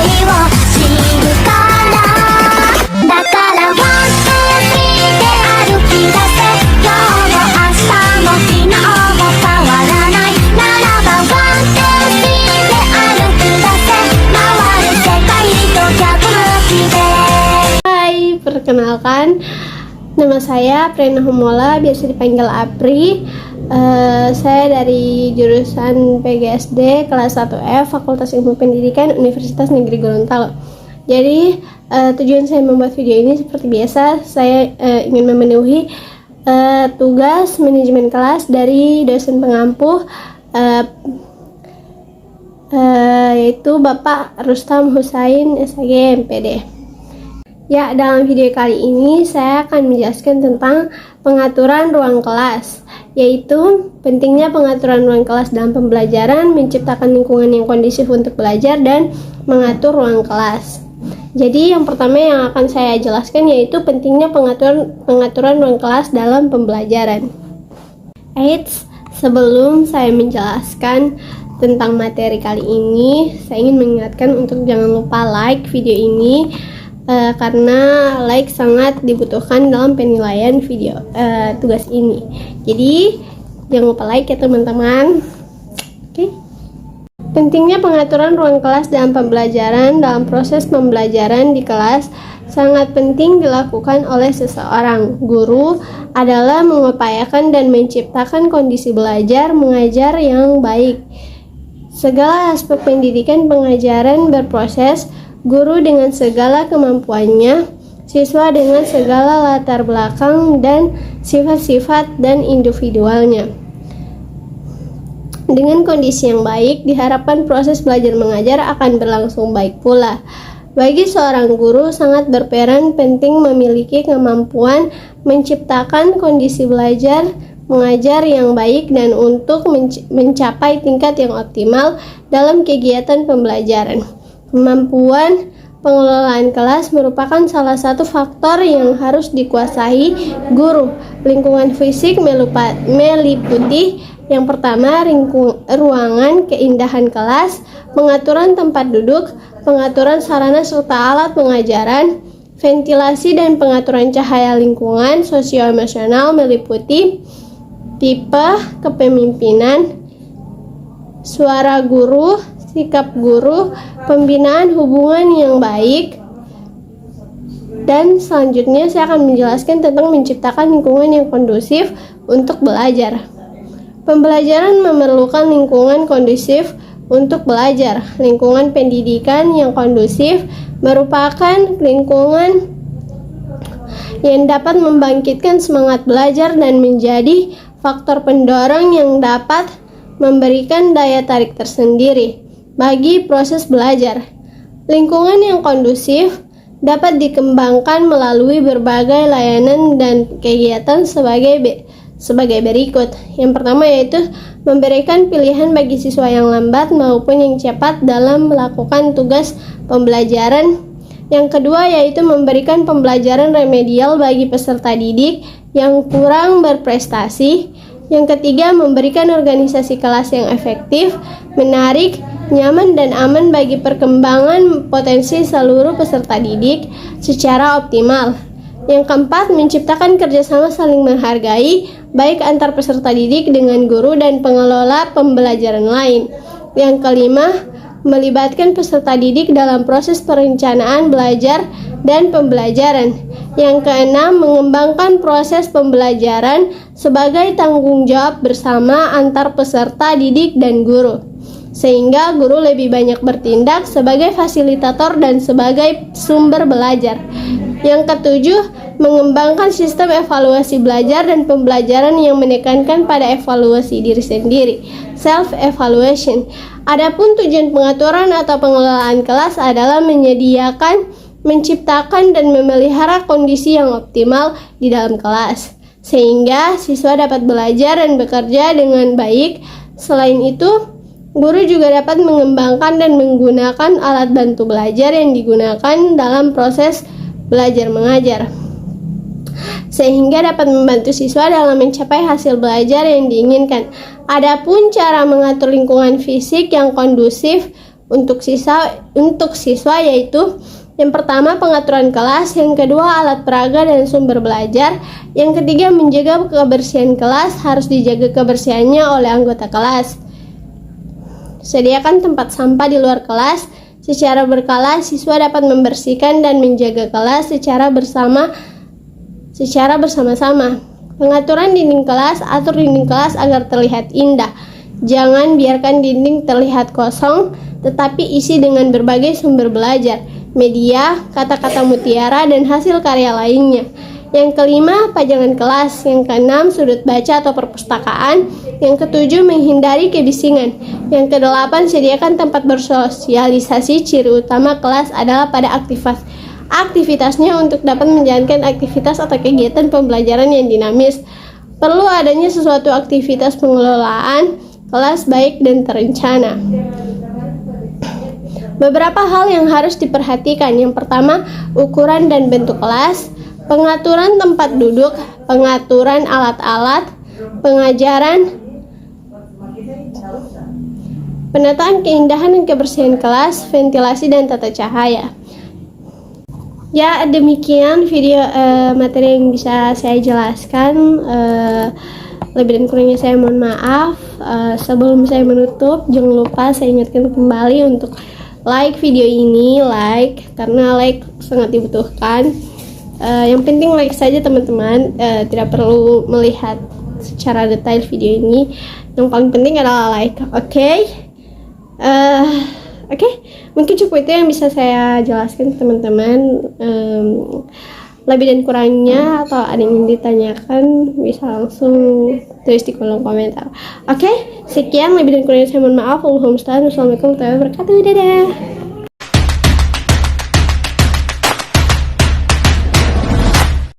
を知るからだからワン、ツー、スリーで歩き出せ今日も明日も昨日も変わらないならばワン、ツー、スリーで歩き出せ回る世界と逆向きで。 Hai, perkenalkan nama saya Prena Humola, biasa dipanggil Apri. Saya dari jurusan PGSD kelas 1F Fakultas Ilmu Pendidikan Universitas Negeri Gorontalo. Jadi tujuan saya membuat video ini seperti biasa, saya ingin memenuhi tugas manajemen kelas dari dosen pengampu, yaitu Bapak Rustam Husain SAG MPD. Ya, dalam video kali ini saya akan menjelaskan tentang pengaturan ruang kelas, yaitu pentingnya pengaturan ruang kelas dalam pembelajaran, menciptakan lingkungan yang kondusif untuk belajar, dan mengatur ruang kelas. Jadi yang pertama yang akan saya jelaskan yaitu pentingnya pengaturan ruang kelas dalam pembelajaran. Eits, sebelum saya menjelaskan tentang materi kali ini, saya ingin mengingatkan untuk jangan lupa like video ini, karena like sangat dibutuhkan dalam penilaian video tugas ini. Jadi jangan lupa like ya teman-teman. Oke. Pentingnya pengaturan ruang kelas dalam pembelajaran. Dalam proses pembelajaran di kelas sangat penting dilakukan oleh seseorang. Guru adalah mengupayakan dan menciptakan kondisi belajar mengajar yang baik. Segala aspek pendidikan pengajaran berproses. Guru dengan segala kemampuannya, siswa dengan segala latar belakang dan sifat-sifat dan individualnya. Dengan kondisi yang baik, diharapkan proses belajar mengajar akan berlangsung baik pula. Bagi seorang guru, sangat berperan penting memiliki kemampuan menciptakan kondisi belajar mengajar yang baik dan untuk mencapai tingkat yang optimal dalam kegiatan pembelajaran. Kemampuan pengelolaan kelas merupakan salah satu faktor yang harus dikuasai guru. Lingkungan fisik meliputi yang pertama ruangan, keindahan kelas, pengaturan tempat duduk, pengaturan sarana serta alat pengajaran, ventilasi dan pengaturan cahaya lingkungan. Sosio-emosional meliputi tipe kepemimpinan, suara guru, sikap guru, pembinaan hubungan yang baik, dan selanjutnya saya akan menjelaskan tentang menciptakan lingkungan yang kondusif untuk belajar. Pembelajaran memerlukan lingkungan kondusif untuk belajar. Lingkungan pendidikan yang kondusif merupakan lingkungan yang dapat membangkitkan semangat belajar dan menjadi faktor pendorong yang dapat memberikan daya tarik tersendiri bagi proses belajar. Lingkungan yang kondusif dapat dikembangkan melalui berbagai layanan dan kegiatan sebagai berikut. Yang pertama yaitu memberikan pilihan bagi siswa yang lambat maupun yang cepat dalam melakukan tugas pembelajaran. Yang kedua yaitu memberikan pembelajaran remedial bagi peserta didik yang kurang berprestasi. Yang ketiga, memberikan organisasi kelas yang efektif, menarik, nyaman dan aman bagi perkembangan potensi seluruh peserta didik secara optimal. Yang keempat, menciptakan kerjasama saling menghargai, baik antar peserta didik dengan guru dan pengelola pembelajaran lain. Yang kelima, melibatkan peserta didik dalam proses perencanaan belajar dan pembelajaran. Yang keenam, mengembangkan proses pembelajaran sebagai tanggung jawab bersama antar peserta didik dan guru, sehingga guru lebih banyak bertindak sebagai fasilitator dan sebagai sumber belajar. Yang ketujuh, mengembangkan sistem evaluasi belajar dan pembelajaran yang menekankan pada evaluasi diri sendiri, self-evaluation. Adapun tujuan pengaturan atau pengelolaan kelas adalah menyediakan, menciptakan dan memelihara kondisi yang optimal di dalam kelas, sehingga siswa dapat belajar dan bekerja dengan baik. Selain itu, guru juga dapat mengembangkan dan menggunakan alat bantu belajar yang digunakan dalam proses belajar mengajar, sehingga dapat membantu siswa dalam mencapai hasil belajar yang diinginkan. Adapun cara mengatur lingkungan fisik yang kondusif untuk siswa yaitu yang pertama pengaturan kelas, yang kedua alat peraga dan sumber belajar, yang ketiga menjaga kebersihan kelas, harus dijaga kebersihannya oleh anggota kelas. Sediakan tempat sampah di luar kelas. Secara berkala siswa dapat membersihkan dan menjaga kelas secara bersama-sama. Pengaturan dinding kelas, atur dinding kelas agar terlihat indah. Jangan biarkan dinding terlihat kosong, tetapi isi dengan berbagai sumber belajar, media, kata-kata mutiara, dan hasil karya lainnya. Yang kelima, pajangan kelas. Yang keenam, sudut baca atau perpustakaan. Yang ketujuh, menghindari kebisingan. Yang kedelapan, sediakan tempat bersosialisasi. Ciri utama kelas adalah pada aktivitasnya untuk dapat menjalankan aktivitas atau kegiatan pembelajaran yang dinamis. Perlu adanya sesuatu aktivitas pengelolaan kelas baik dan terencana. Beberapa hal yang harus diperhatikan. Yang pertama, ukuran dan bentuk kelas, pengaturan tempat duduk, pengaturan alat-alat, pengajaran, penataan keindahan dan kebersihan kelas, ventilasi dan tata cahaya. Ya, demikian video materi yang bisa saya jelaskan. Lebih dan kurangnya saya mohon maaf. Sebelum saya menutup, jangan lupa saya ingatkan kembali untuk like video ini, karena like sangat dibutuhkan. Yang penting like saja teman-teman, tidak perlu melihat secara detail video ini. Yang paling penting adalah like, oke? Oke, mungkin cukup itu yang bisa saya jelaskan teman-teman. Lebih dan kurangnya atau ada yang ditanyakan bisa langsung tulis di kolom komentar. Oke, sekian lebih dan kurangnya saya mohon maaf. Assalamualaikum warahmatullahi wabarakatuh. Dadah.